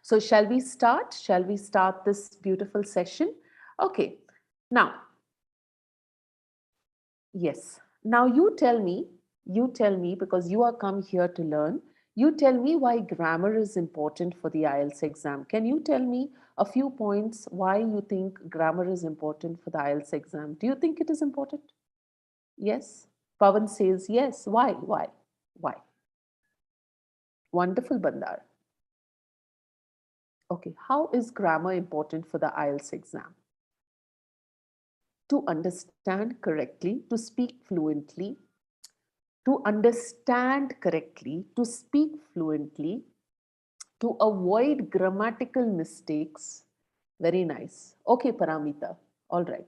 So shall we start? Shall we start this beautiful session? Okay. Now, yes. Now you tell me because you are come here to learn. You tell me why grammar is important for the IELTS exam. Can you tell me a few points why you think grammar is important for the IELTS exam? Do you think it is important? Yes. Pavan says yes. Why? Why? Why? Wonderful, Bandar. Okay. How is grammar important for the IELTS exam? To understand correctly, to speak fluently, to understand correctly, to speak fluently, to avoid grammatical mistakes. Very nice. Okay, Paramita. All right.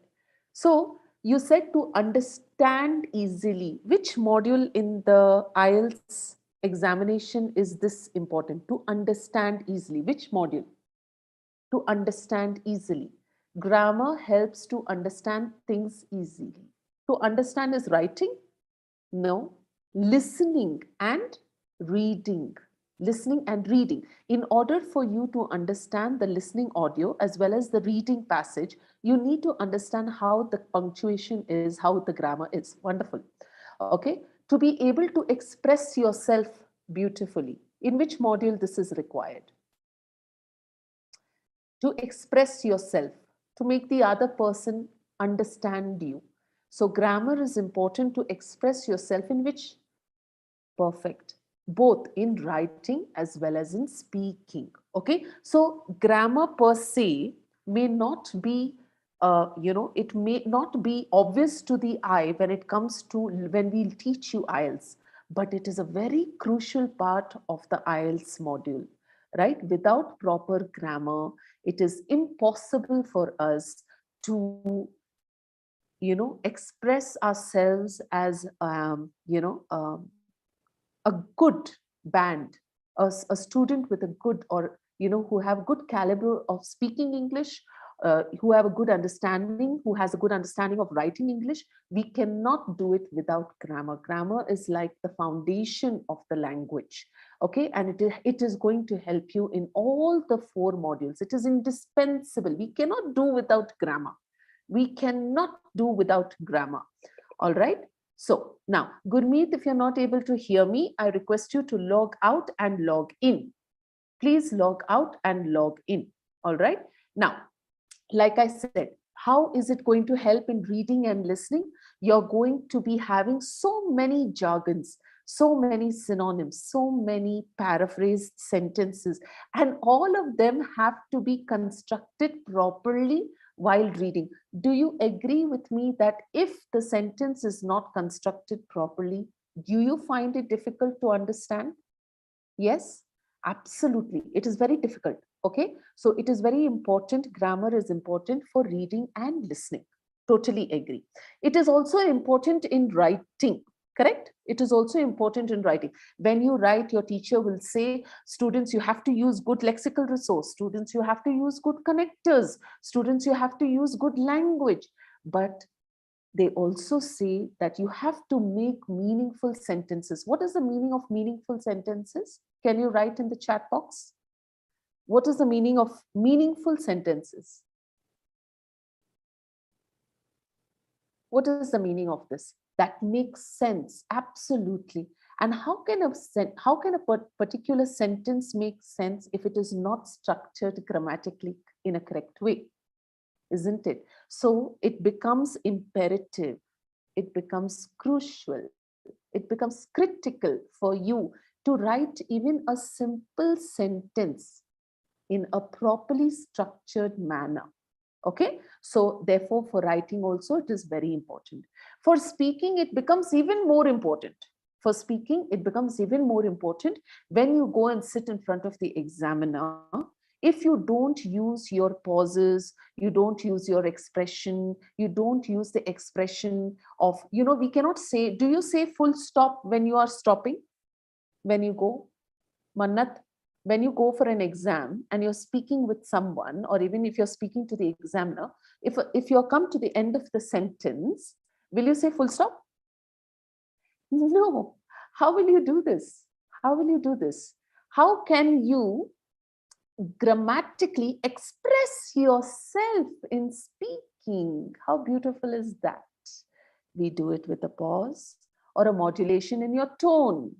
So you said to understand easily. Which module in the IELTS examination is this important? To understand easily. Which module? To understand easily. Grammar helps to understand things easily. To understand is writing? No. Listening and reading. Listening and reading. In order for you to understand the listening audio as well as the reading passage, you need to understand how the punctuation is, how the grammar is. Wonderful. Okay. To be able to express yourself beautifully. In which module this is required? To express yourself, to make the other person understand you. So grammar is important to express yourself in which? Perfect. Both in writing as well as in speaking. Okay. So grammar per se may not be, it may not be obvious to the eye when it comes to when we teach you IELTS, but it is a very crucial part of the IELTS module, right? Without proper grammar, it is impossible for us to express ourselves as a good band, a student with a good, or who have good caliber of speaking English, who have a good understanding, who has a good understanding of writing English. We cannot do it without grammar. Grammar is like the foundation of the language. Okay. And it is going to help you in all the 4 modules. It is indispensable. We cannot do without grammar. We cannot do without grammar. All right. So now, Gurmeet, if you're not able to hear me, I request you to log out and log in. Please log out and log in. All right. Now, like I said, how is it going to help in reading and listening? You're going to be having so many jargons, so many synonyms, so many paraphrased sentences, and all of them have to be constructed properly while reading. Do you agree with me that if the sentence is not constructed properly, do you find it difficult to understand? Yes, absolutely. It is very difficult. Okay. So it is very important. Grammar is important for reading and listening. Totally agree. It is also important in writing. Correct? It is also important in writing. When you write, your teacher will say, students, you have to use good lexical resource. Students, you have to use good connectors. Students, you have to use good language. But they also say that you have to make meaningful sentences. What is the meaning of meaningful sentences? Can you write in the chat box? What is the meaning of meaningful sentences? What is the meaning of this? That makes sense, absolutely. And how can a particular sentence make sense if it is not structured grammatically in a correct way? Isn't it? So it becomes imperative, it becomes crucial, it becomes critical for you to write even a simple sentence in a properly structured manner. Okay, so therefore for writing also it is very important. For speaking it becomes even more important. For speaking it becomes even more important when you go and sit in front of the examiner. If you don't use your pauses, you don't use your expression, you don't use the expression of, we cannot say, do you say full stop when you are stopping? When you go, Mannat, when you go for an exam and you're speaking with someone, or even if you're speaking to the examiner, if you're come to the end of the sentence, will you say full stop? No. How will you do this? How will you do this? How can you grammatically express yourself in speaking. How beautiful is that? We do it with a pause or a modulation in your tone.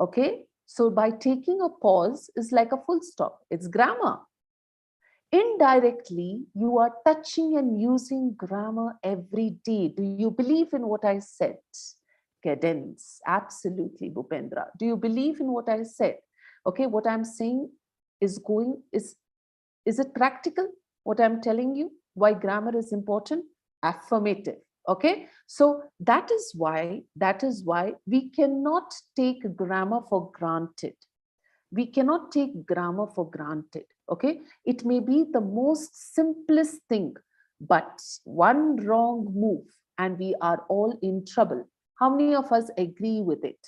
Okay, so by taking a pause is like a full stop. It's grammar. Indirectly, you are touching and using grammar every day. Do you believe in what I said? Cadence, absolutely, Bhupendra. Do you believe in what I said? Okay, what I'm saying is it practical? What I'm telling you, why grammar is important? Affirmative. Okay, so that is why we cannot take grammar for granted. We cannot take grammar for granted. Okay, it may be the most simplest thing, but one wrong move and we are all in trouble. How many of us agree with it?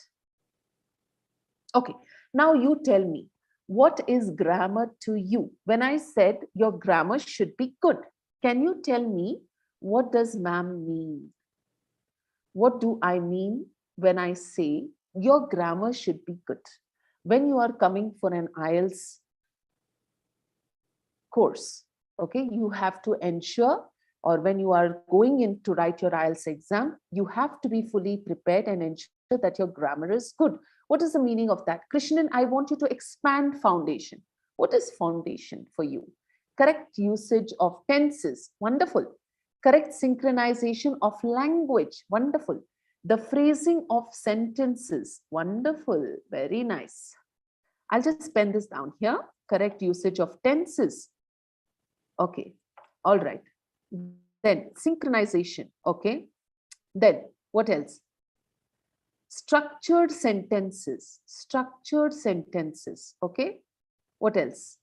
Okay, now you tell me, what is grammar to you? When I said your grammar should be good, can you tell me what does ma'am mean? What do I mean when I say your grammar should be good? When you are coming for an IELTS course, okay, you have to ensure, or when you are going in to write your IELTS exam, you have to be fully prepared and ensure that your grammar is good. What is the meaning of that? Krishnan, I want you to expand foundation. What is foundation for you? Correct usage of tenses, wonderful. Correct synchronization of language, wonderful. The phrasing of sentences, wonderful, very nice. I'll just pen this down here. Correct usage of tenses. Okay, all right. Then synchronization, okay. Then what else? Structured sentences, okay. What else?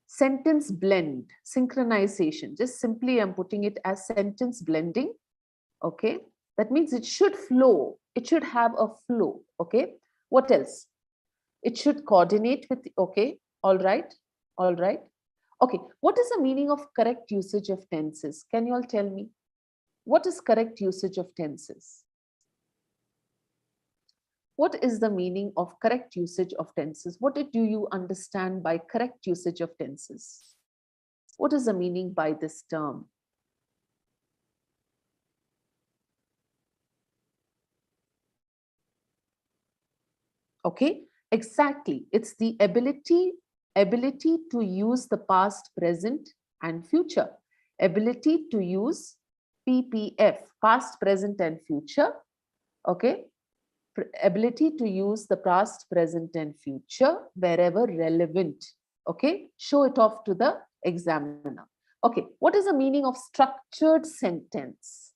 Sentence blend, synchronization. Just simply I'm putting it as sentence blending, okay. That means it should flow, it should have a flow, okay. What else? It should coordinate with, okay, all right, all right. Okay, what is the meaning of correct usage of tenses? Can you all tell me? What is correct usage of tenses? What is the meaning of correct usage of tenses? What do you understand by correct usage of tenses? What is the meaning by this term? Okay, exactly. It's the ability to use the past, present, and future. Ability to use PPF, past, present, and future. Okay, ability to use the past, present, and future wherever relevant. Okay, show it off to the examiner. Okay, what is the meaning of structured sentence?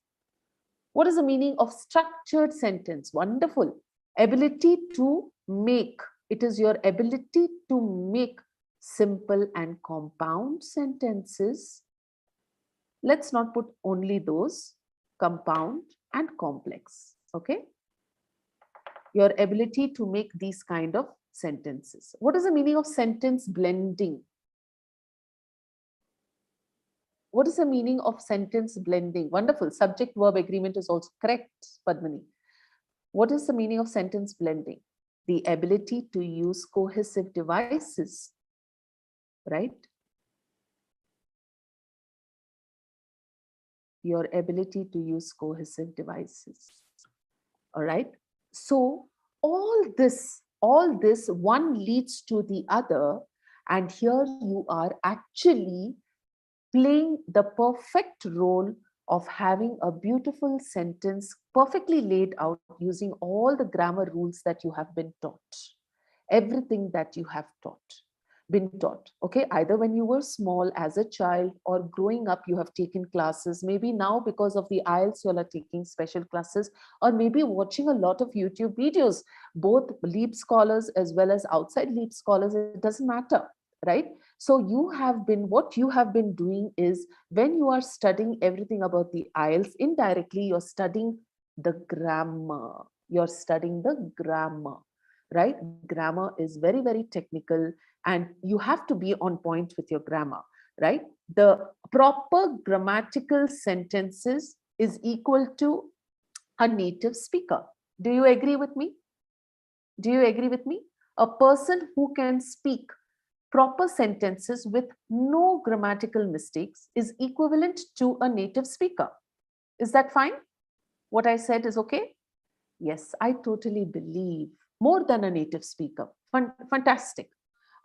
What is the meaning of structured sentence? Wonderful. Ability to make. It is your ability to make simple and compound sentences. Let's not put only those, compound and complex. Okay. Your ability to make these kind of sentences. What is the meaning of sentence blending? What is the meaning of sentence blending? Wonderful. Subject verb agreement is also correct, Padmini. What is the meaning of sentence blending? The ability to use cohesive devices, right? Your ability to use cohesive devices. All right. So all this one leads to the other, and here you are actually playing the perfect role of having a beautiful sentence perfectly laid out using all the grammar rules that you have been taught, everything that you have been taught. Okay, either when you were small as a child or growing up, you have taken classes. Maybe now because of the IELTS, you are taking special classes, or maybe watching a lot of YouTube videos, both LeapScholars as well as outside LeapScholars. It doesn't matter, right? So what you have been doing is, when you are studying everything about the IELTS, indirectly you're studying the grammar. You're studying the grammar, right? Grammar is very, very technical, and you have to be on point with your grammar, right? The proper grammatical sentences is equal to a native speaker. Do you agree with me? Do you agree with me? A person who can speak proper sentences with no grammatical mistakes is equivalent to a native speaker. Is that fine? What I said is okay? Yes, I totally believe more than a native speaker. Fantastic.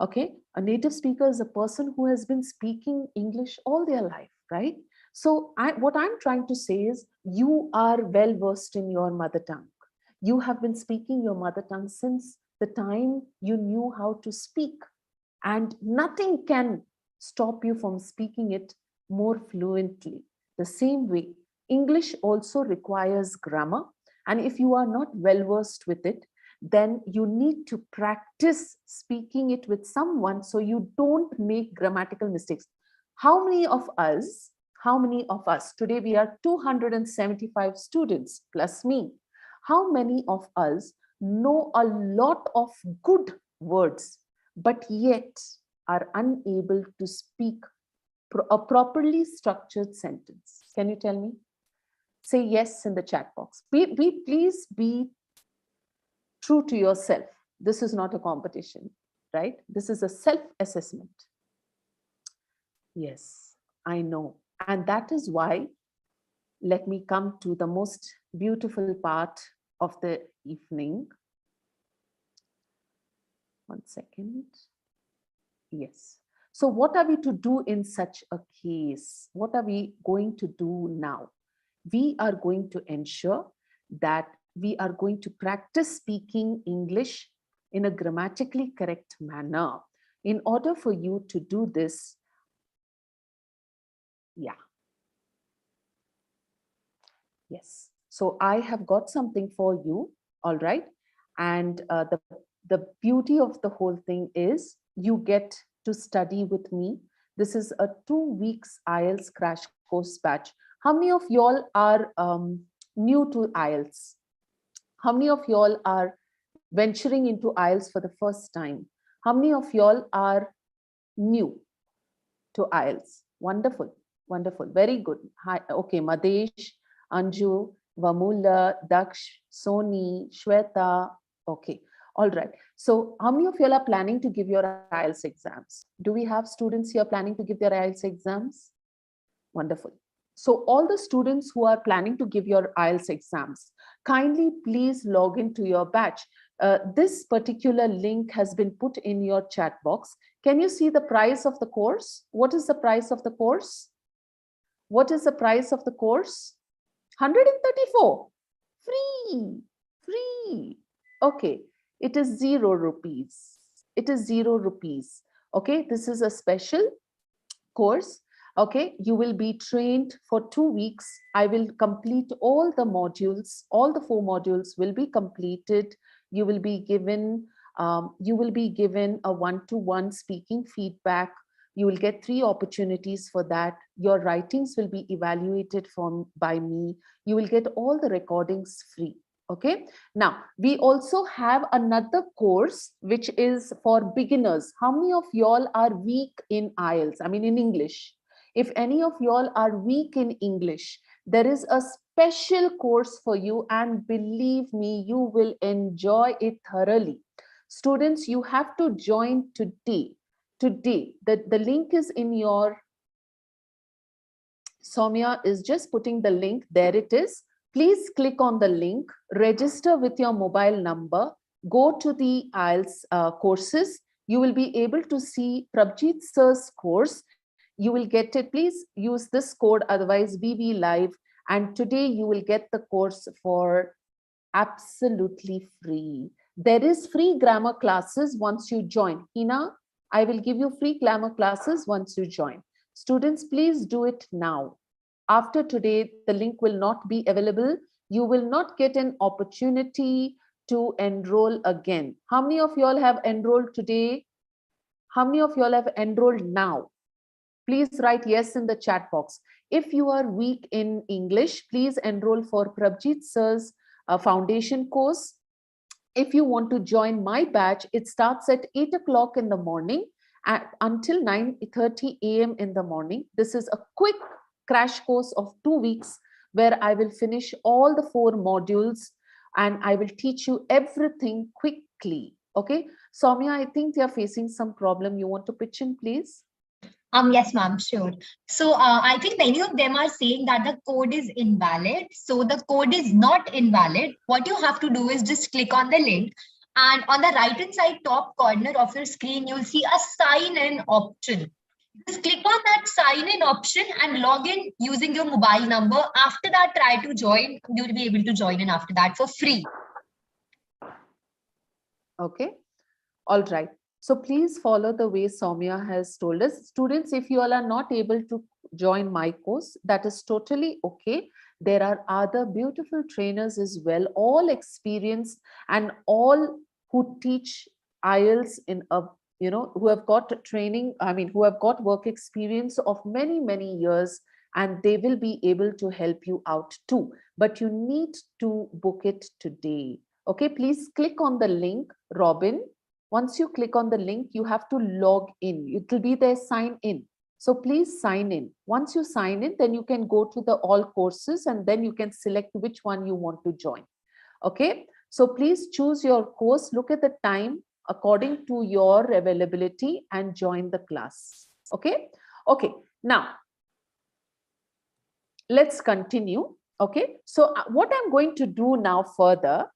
Okay, a native speaker is a person who has been speaking English all their life, right? So what I'm trying to say is you are well versed in your mother tongue. You have been speaking your mother tongue since the time you knew how to speak, and nothing can stop you from speaking it more fluently. The same way, English also requires grammar, and if you are not well versed with it, then you need to practice speaking it with someone so you don't make grammatical mistakes. How many of us, today we are 275 students plus me, how many of us know a lot of good words, but yet are unable to speak a properly structured sentence? Can you tell me? Say yes in the chat box. Please be true to yourself. This is not a competition, right? This is a self-assessment. Yes, I know. And that is why, let me come to the most beautiful part of the evening. One second. Yes. So what are we to do in such a case? What are we going to do now? We are going to ensure that we are going to practice speaking English in a grammatically correct manner. In order for you to do this, yes. So I have got something for you, all right? And the beauty of the whole thing is you get to study with me. This is a 2 weeks IELTS crash course batch. How many of y'all are new to IELTS? How many of y'all are venturing into IELTS for the first time? How many of y'all are new to IELTS? Wonderful, wonderful, very good. Hi, okay, Madesh, Anju, Vamula, Daksh, Soni, Shweta. Okay, all right. So how many of y'all are planning to give your IELTS exams? Do we have students here planning to give their IELTS exams? Wonderful. So all the students who are planning to give your IELTS exams, kindly please log into your batch. This particular link has been put in your chat box. Can you see the price of the course? What is the price of the course? What is the price of the course? 134. Free. Okay, it is 0 rupees. It is 0 rupees. Okay, this is a special course. Okay, you will be trained for 2 weeks. I will complete all the modules. All the 4 modules will be completed. You will be given a one-to-one speaking feedback. You will get 3 opportunities for that. Your writings will be evaluated by me. You will get all the recordings free. Okay, now we also have another course which is for beginners. How many of y'all are weak in IELTS? I mean in English. If any of y'all are weak in English, there is a special course for you, and believe me, you will enjoy it thoroughly. Students, you have to join today. The link is in your, Soumya is just putting the link, there it is. Please click on the link, register with your mobile number, go to the IELTS courses. You will be able to see Prabjit sir's course. You will get it. Please use this code, otherwise BB Live. And today you will get the course for absolutely free. There is free grammar classes once you join. Hina, I will give you free grammar classes once you join. Students, please do it now. After today, the link will not be available. You will not get an opportunity to enroll again. How many of y'all have enrolled today? How many of y'all have enrolled now? Please write yes in the chat box. If you are weak in English, please enroll for Prabjit sir's foundation course. If you want to join my batch, it starts at 8 o'clock in the morning until 9:30 a.m. in the morning. This is a quick crash course of 2 weeks where I will finish all the 4 modules and I will teach you everything quickly. Okay, Soumya, I think they are facing some problem. You want to pitch in, please? Yes, ma'am, sure. So I think many of them are saying that the code is invalid. So the code is not invalid. What you have to do is just click on the link, and on the right hand side top corner of your screen, you'll see a sign in option. Just click on that sign in option and log in using your mobile number. After that, try to join. You'll be able to join in after that for free. Okay. All right. So please follow the way Soumya has told us. Students, if you all are not able to join my course, that is totally okay. There are other beautiful trainers as well, all experienced and all who teach IELTS in a, who have got training, who have got work experience of many, many years, and they will be able to help you out too. But you need to book it today. Okay, please click on the link, Robin. Once you click on the link, you have to log in. It will be there, sign in. So please sign in. Once you sign in, then you can go to the all courses and then you can select which one you want to join. Okay. So please choose your course, look at the time according to your availability and join the class. Okay. Okay. Now, let's continue. Okay. So what I'm going to do now further,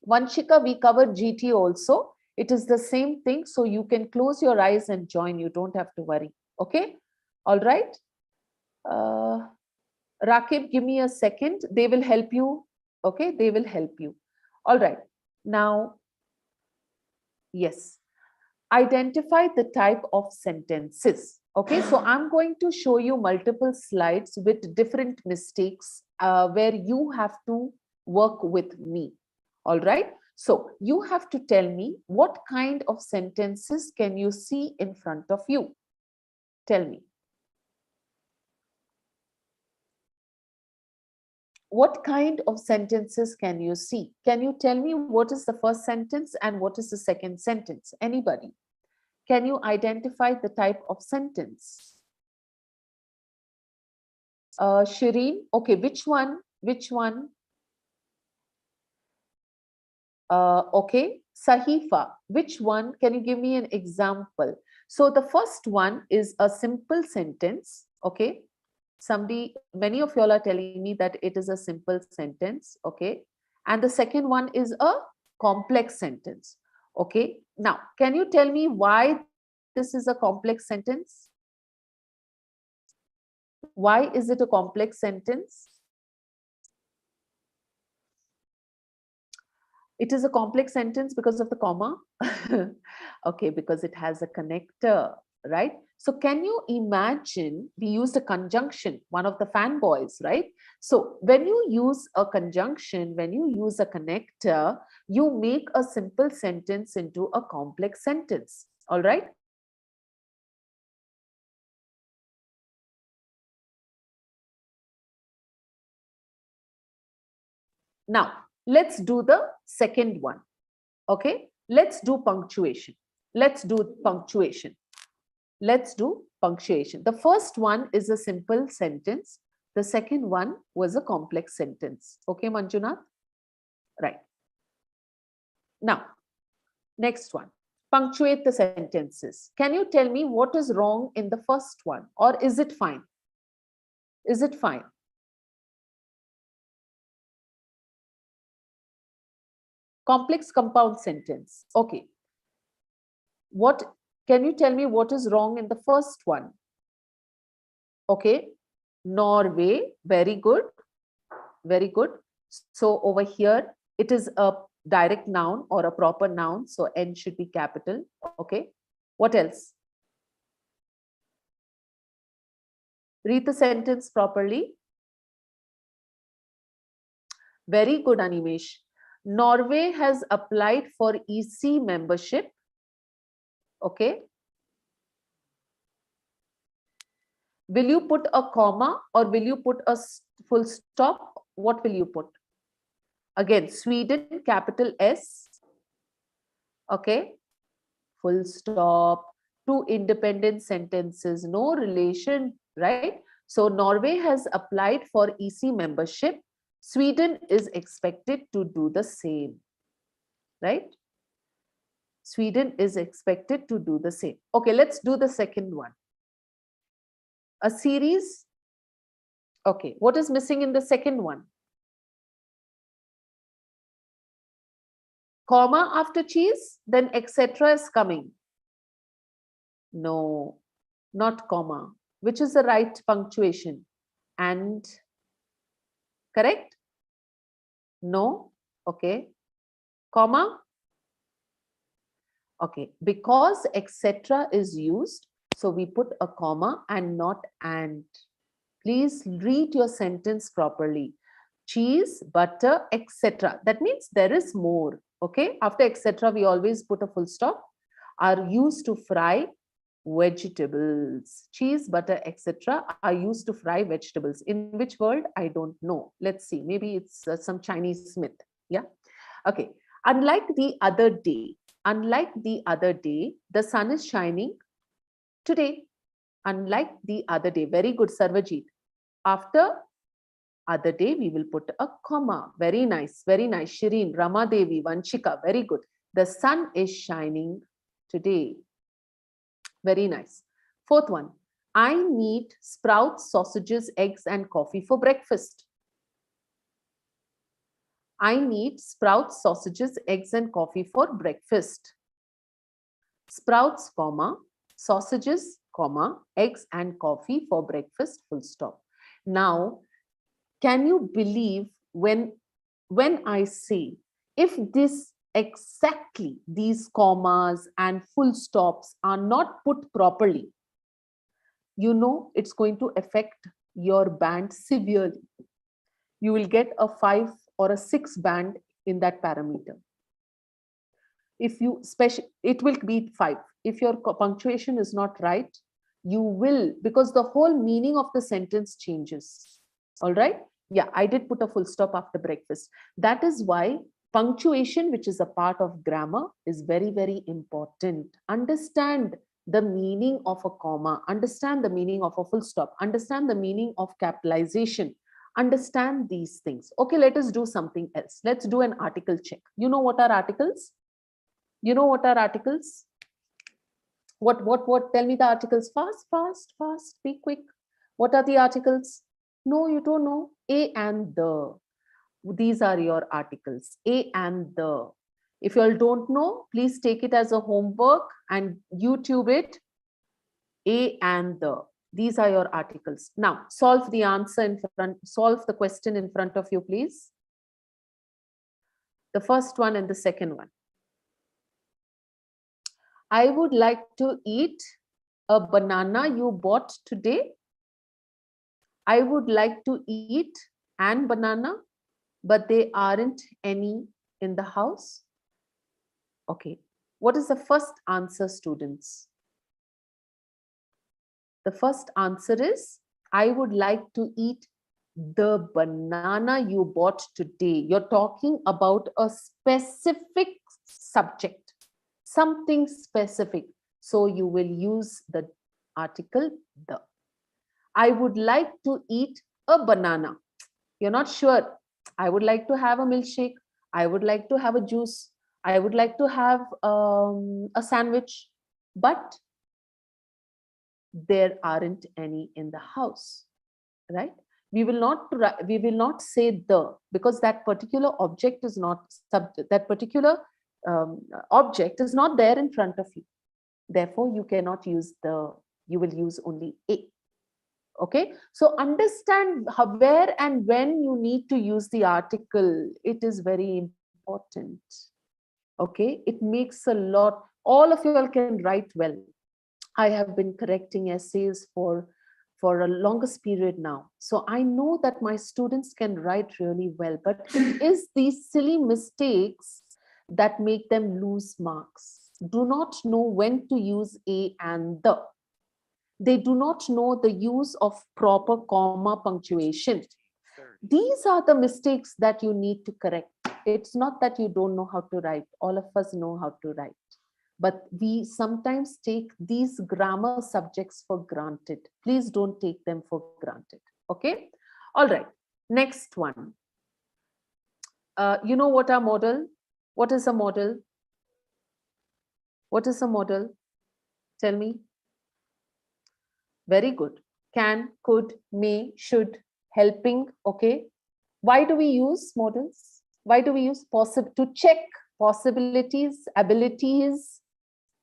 Vanshika, we covered GT also. It is the same thing. So you can close your eyes and join. You don't have to worry. Okay. All right. Rakib, give me a second. They will help you. Okay. They will help you. All right. Now, yes. Identify the type of sentences. Okay. So I'm going to show you multiple slides with different mistakes where you have to work with me. All right. So you have to tell me what kind of sentences can you see in front of you? Tell me. What kind of sentences can you see? Can you tell me what is the first sentence and what is the second sentence? Anybody? Can you identify the type of sentence? Shireen, okay, which one? Which one? Okay, Sahifa, which one? Can you give me an example? So the first one is a simple sentence, okay? Many of y'all are telling me that it is a simple sentence, okay? And the second one is a complex sentence, okay? Now, can you tell me why this is a complex sentence? Why is it a complex sentence? It is a complex sentence because of the comma. Okay, because it has a connector, right? So can you imagine, we used a conjunction, one of the fanboys, right? So when you use a conjunction, when you use a connector, you make a simple sentence into a complex sentence, all right? Now, let's do the second one. Okay, let's do punctuation. Let's do punctuation. Let's do punctuation. The first one is a simple sentence. The second one was a complex sentence. Okay, Manjunath? Right. Now, next one. Punctuate the sentences. Can you tell me what is wrong in the first one? Or is it fine? Is it fine? Complex compound sentence. Okay. What can you tell me what is wrong in the first one? Okay. Norway. Very good. Very good. So over here, it is a direct noun or a proper noun. So N should be capital. Okay. What else? Read the sentence properly. Very good, Animesh. Norway has applied for EC membership. Okay. Will you put a comma or will you put a full stop? What will you put? Again, Sweden, capital S. Okay. Full stop. Two independent sentences, no relation, right? So Norway has applied for EC membership. Sweden is expected to do the same. right? Sweden is expected to do the same. Okay, let's do the second one. A series. Okay, what is missing in the second one? Comma after cheese, then etc. is coming. No, not comma. Which is the right punctuation? And, correct? No, okay. Comma. Okay, because etc. is used, so we put a comma and not and. Please read your sentence properly. Cheese, butter, etc. That means there is more. Okay, after etc. we always put a full stop. Are used to fry vegetables. Cheese, butter, etc. are used to fry vegetables. In which world? I don't know. Let's see. Maybe it's some Chinese myth. Yeah. Okay. Unlike the other day, the sun is shining today. Unlike the other day. Very good, Sarvajit. After other day, we will put a comma. Very nice, very nice. Shireen, Rama Devi, Vanchika, very good. The sun is shining today. Very nice. Fourth one. I need sprouts, sausages, eggs, and coffee for breakfast. I need sprouts, sausages, eggs, and coffee for breakfast. Sprouts, comma, sausages, comma, eggs, and coffee for breakfast, full stop. Now, can you believe when I say, if this exactly these commas and full stops are not put properly, you know it's going to affect your band severely. You will get a 5 or a 6 band in that parameter. If you it will be 5. If your punctuation is not right, you will, because the whole meaning of the sentence changes. All right. Yeah, I did put a full stop after breakfast. That is why punctuation, which is a part of grammar, is very, very important. Understand the meaning of a comma, understand the meaning of a full stop, understand the meaning of capitalization, understand these things. Okay, let us do something else. Let's do an article check. You know what are articles? You know what are articles? What? Tell me the articles. Fast. Be quick. What are the articles? No, you don't know. A and the. These are your articles. A and the. If you all don't know, please take it as a homework and YouTube it. A and the. These are your articles. Now, solve the answer in front. Solve the question in front of you, please. The first one and the second one. I would like to eat a banana you bought today. I would like to eat an banana, but there aren't any in the house. Okay. What is the first answer, students? The first answer is, I would like to eat the banana you bought today. You're talking about a specific subject, something specific. So you will use the article the. I would like to eat a banana. You're not sure. I would like to have a milkshake. I would like to have a juice. I would like to have a sandwich, but there aren't any in the house, right? We will not say the, because that particular object is not subject. That particular object is not there in front of you. Therefore, you cannot use the. You will use only a. Okay, so understand how, where and when you need to use the article. It is very important. Okay, it makes a lot. All of you all can write well. I have been correcting essays for a longest period now. So I know that my students can write really well, but it is these silly mistakes that make them lose marks. Do not know when to use a and the. They do not know the use of proper comma punctuation. These are the mistakes that you need to correct. It's not that you don't know how to write. All of us know how to write. But we sometimes take these grammar subjects for granted. Please don't take them for granted. Okay? All right. Next one. You know what our model? What is a model? What is a model? Tell me. Very good. Can, could, may, should, helping. Okay. Why do we use models? Why do we use to check possibilities, abilities?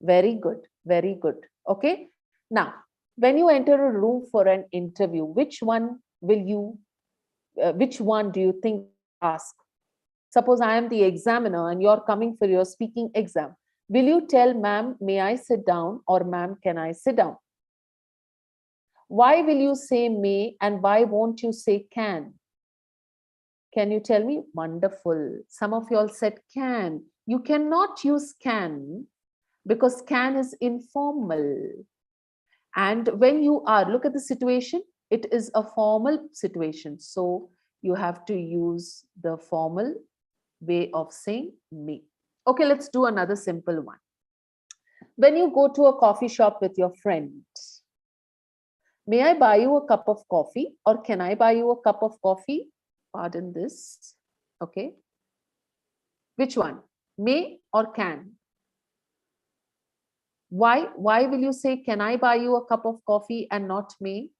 Very good. Very good. Okay. Now, when you enter a room for an interview, which one do you think ask? Suppose I am the examiner and you're coming for your speaking exam. Will you tell ma'am, may I sit down, or ma'am, can I sit down? Why will you say may and why won't you say can? Can you tell me? Wonderful. Some of you all said can. You cannot use can because can is informal. And when you are, look at the situation, it is a formal situation. So you have to use the formal way of saying may. Okay, let's do another simple one. When you go to a coffee shop with your friend, may I buy you a cup of coffee, or can I buy you a cup of coffee? Pardon this. Okay. Which one? May or can? Why will you say, can I buy you a cup of coffee and not may?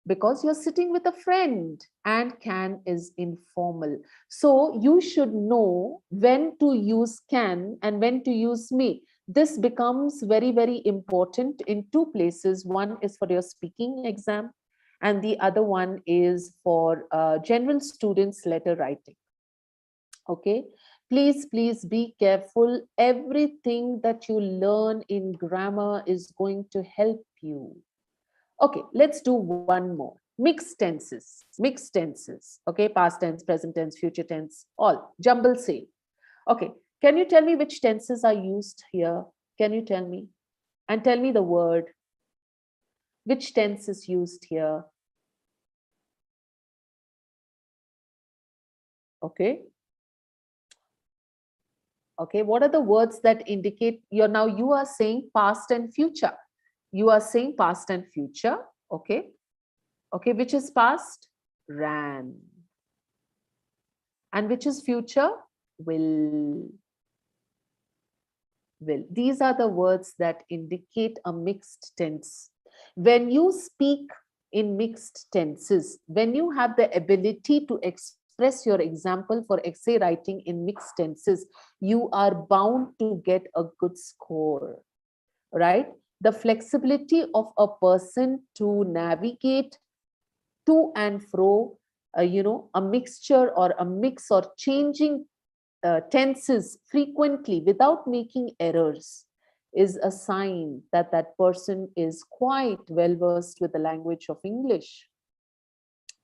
Because you're sitting with a friend, and can is informal. So you should know when to use can and when to use may. This becomes very, very important in two places. One is for your speaking exam, and the other one is for general students letter writing. Okay, please be careful. Everything that you learn in grammar is going to help you. Okay, let's do one more. Mixed tenses. Okay, past tense, present tense, future tense, all jumble same. Okay, can you tell me which tenses are used here? Can you tell me? And tell me the word. Which tense is used here? Okay. Okay, what are the words that indicate you are saying past and future? You are saying past and future. Okay. Okay, which is past? Ran. And which is future? Will. These are the words that indicate a mixed tense. When you speak in mixed tenses, when you have the ability to express your example for essay writing in mixed tenses, you are bound to get a good score, right? The flexibility of a person to navigate to and fro, a mixture or a mix or changing tenses frequently without making errors is a sign that that person is quite well versed with the language of English.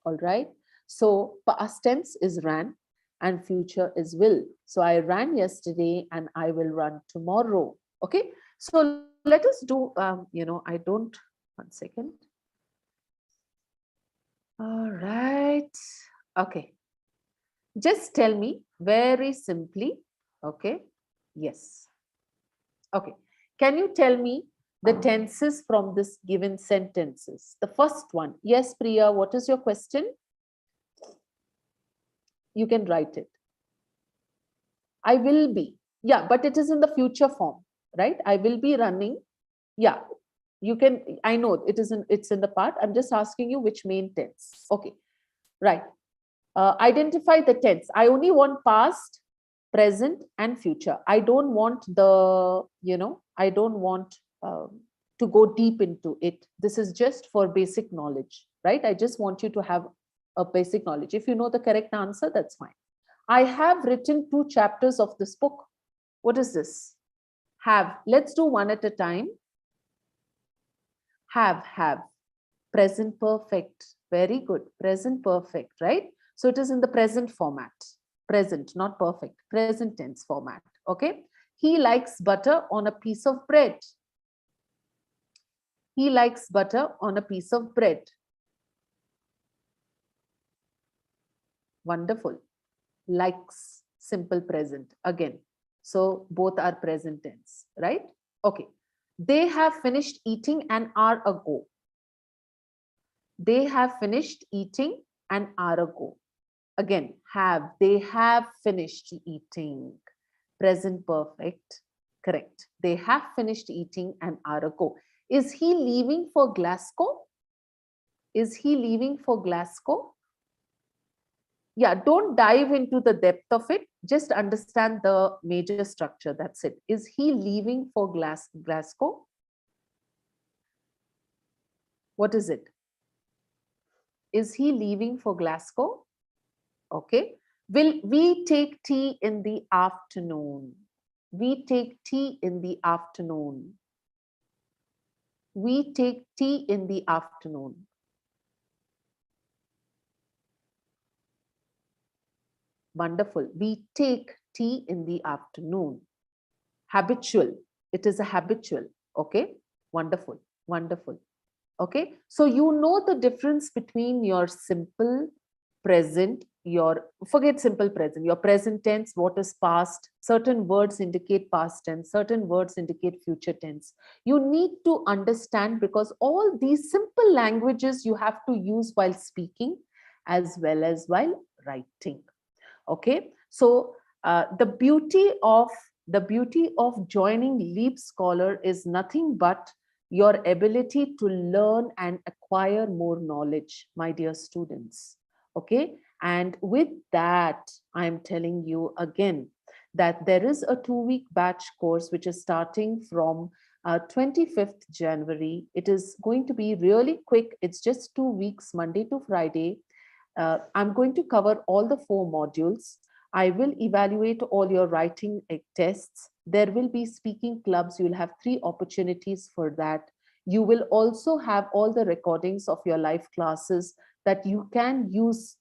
All right. So past tense is ran and future is will. So I ran yesterday and I will run tomorrow. Okay. So let us do, one second. All right. Okay. Just tell me very simply. Okay. Yes. Okay. Can you tell me the tenses from this given sentences? The first one. Yes, Priya, what is your question? You can write it. I will be. Yeah, but it is in the future form, right? I will be running. Yeah, you can. I know it's in the part. I'm just asking you which main tense. Okay, right. Identify the tense. I only want past, present, and future. I don't want I don't want to go deep into it. This is just for basic knowledge, right? I just want you to have a basic knowledge. If you know the correct answer, that's fine. I have written 2 chapters of this book. What is this? Have. Let's do one at a time. Have. Present perfect. Very good. Present perfect, right? So it is in the present format. Present, not perfect. Present tense format. Okay. He likes butter on a piece of bread. He likes butter on a piece of bread. Wonderful. Likes, simple present again. So both are present tense, right? Okay. They have finished eating an hour ago. They have finished eating an hour ago. Again, have. They have finished eating. Present perfect. Correct. They have finished eating an hour ago. Is he leaving for Glasgow? Is he leaving for Glasgow? Yeah, don't dive into the depth of it. Just understand the major structure. That's it. Is he leaving for Glasgow? What is it? Is he leaving for Glasgow? Okay. Will we take tea in the afternoon? We take tea in the afternoon. We take tea in the afternoon. Wonderful. We take tea in the afternoon. Habitual. It is a habitual. Okay. Wonderful. Wonderful. Okay. So you know the difference between your simple present, your forget simple present, your present tense, what is past. Certain words indicate past tense, certain words indicate future tense. You need to understand, because all these simple languages you have to use while speaking as well as while writing. Okay, so the beauty of joining LeapScholar is nothing but your ability to learn and acquire more knowledge, my dear students. Okay, and with that, I'm telling you again that there is a 2-week batch course which is starting from 25th January. It is going to be really quick. It's just 2 weeks, Monday to Friday. I'm going to cover all the 4 modules. I will evaluate all your writing tests. There will be speaking clubs. You'll have 3 opportunities for that. You will also have all the recordings of your live classes that you can use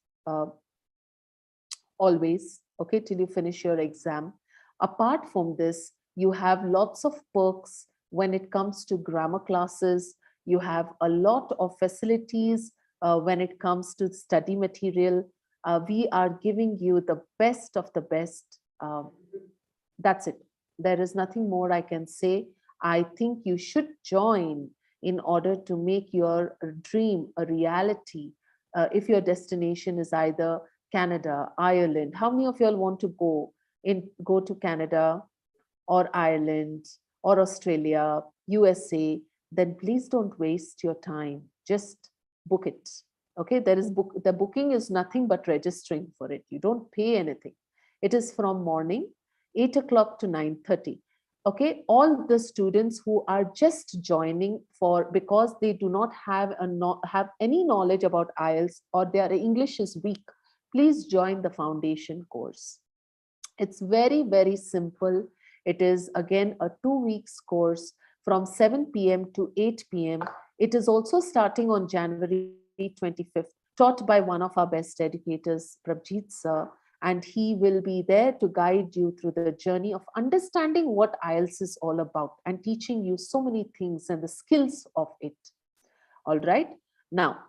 always, okay, till you finish your exam. Apart from this, you have lots of perks when it comes to grammar classes. You have a lot of facilities when it comes to study material. We are giving you the best of the best. That's it. There is nothing more I can say. I think you should join in order to make your dream a reality. If your destination is either Canada, Ireland, how many of you all want to go to Canada or Ireland or Australia, USA? Then please don't waste your time. Just book it. Okay, the booking is nothing but registering for it. You don't pay anything. It is from morning 8 o'clock to 9:30. Okay, all the students who are just joining for because they do not have have any knowledge about IELTS, or their English is weak, please join the foundation course. It's very, very simple. It is again a 2 weeks course from 7 p.m. to 8 p.m. It is also starting on January 25th, taught by one of our best educators, Prabjeet sir, and he will be there to guide you through the journey of understanding what IELTS is all about and teaching you so many things and the skills of it. All right. Now,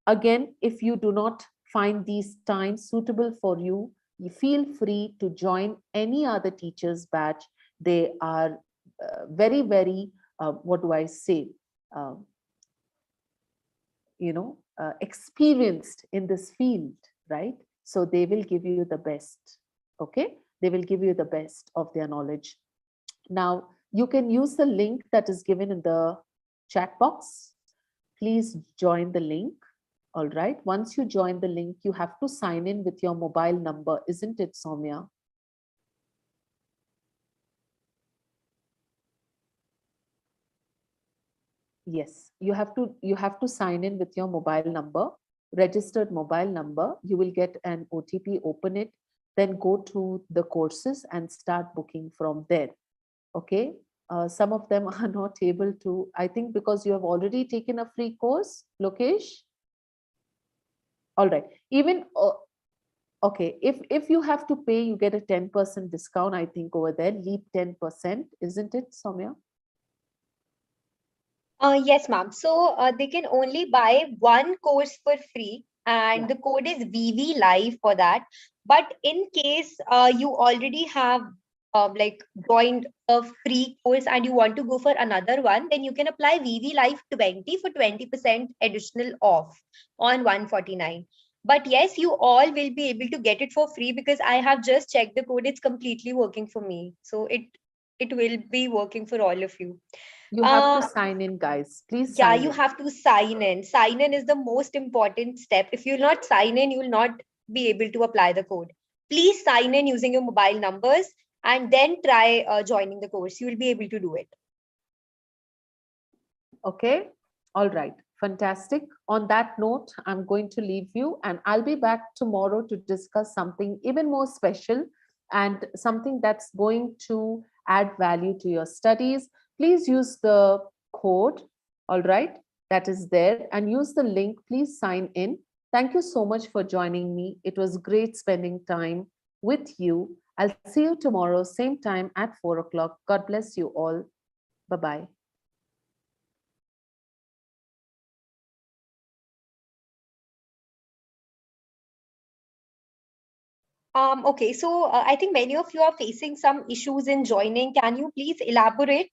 again, if you do not find these times suitable for you, you feel free to join any other teacher's batch. They are very, very, what do I say? Experienced in this field, right? So they will give you the best. Okay, they will give you the best of their knowledge. Now you can use the link that is given in the chat box. Please join the link. All right, once you join the link, you have to sign in with your mobile number, isn't it, Soumya? Yes, you have to sign in with your mobile number, registered mobile number. You will get an OTP, open it, then go to the courses and start booking from there. Okay. Some of them are not able to, I think because you have already taken a free course, Lokesh. All right. Even okay, if you have to pay, you get a 10% discount, I think, over there. Leap 10%, isn't it, Soumya? Yes, ma'am. So they can only buy one course for free, and Yeah. the code is VV Live for that. But in case you already have like joined a free course and you want to go for another one, then you can apply VV Live 20 for 20% additional off on 149. But yes, you all will be able to get it for free because I have just checked the code. It's completely working for me. So it will be working for all of you. You have to sign in, guys. Please Yeah, sign you in. have to sign in. Sign in is the most important step. If you'll not sign in, you will not be able to apply the code. Please sign in using your mobile numbers and then try joining the course. You will be able to do it. Okay. All right. Fantastic. On that note, I'm going to leave you and I'll be back tomorrow to discuss something even more special and something that's going to add value to your studies. Please use the code, all right, that is there, and use the link. Please sign in. Thank you so much for joining me. It was great spending time with you. I'll see you tomorrow, same time at 4 o'clock. God bless you all. Bye bye. Okay, so I think many of you are facing some issues in joining. Can you please elaborate?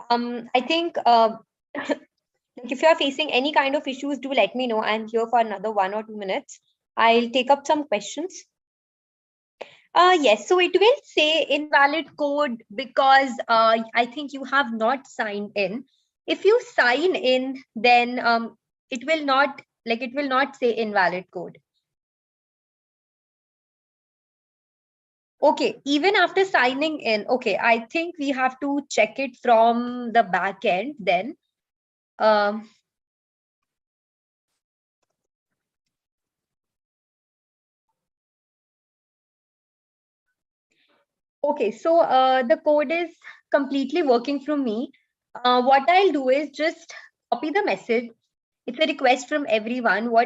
I think like if you are facing any kind of issues, do let me know. I'm here for another 1 or 2 minutes. I'll take up some questions. Yes, so it will say invalid code because I think you have not signed in. If you sign in, then it will not say invalid code. Okay, even after signing in, okay, I think we have to check it from the back end then. Um, okay, so the code is completely working from me. What I'll do is just copy the message. It's a request from everyone. What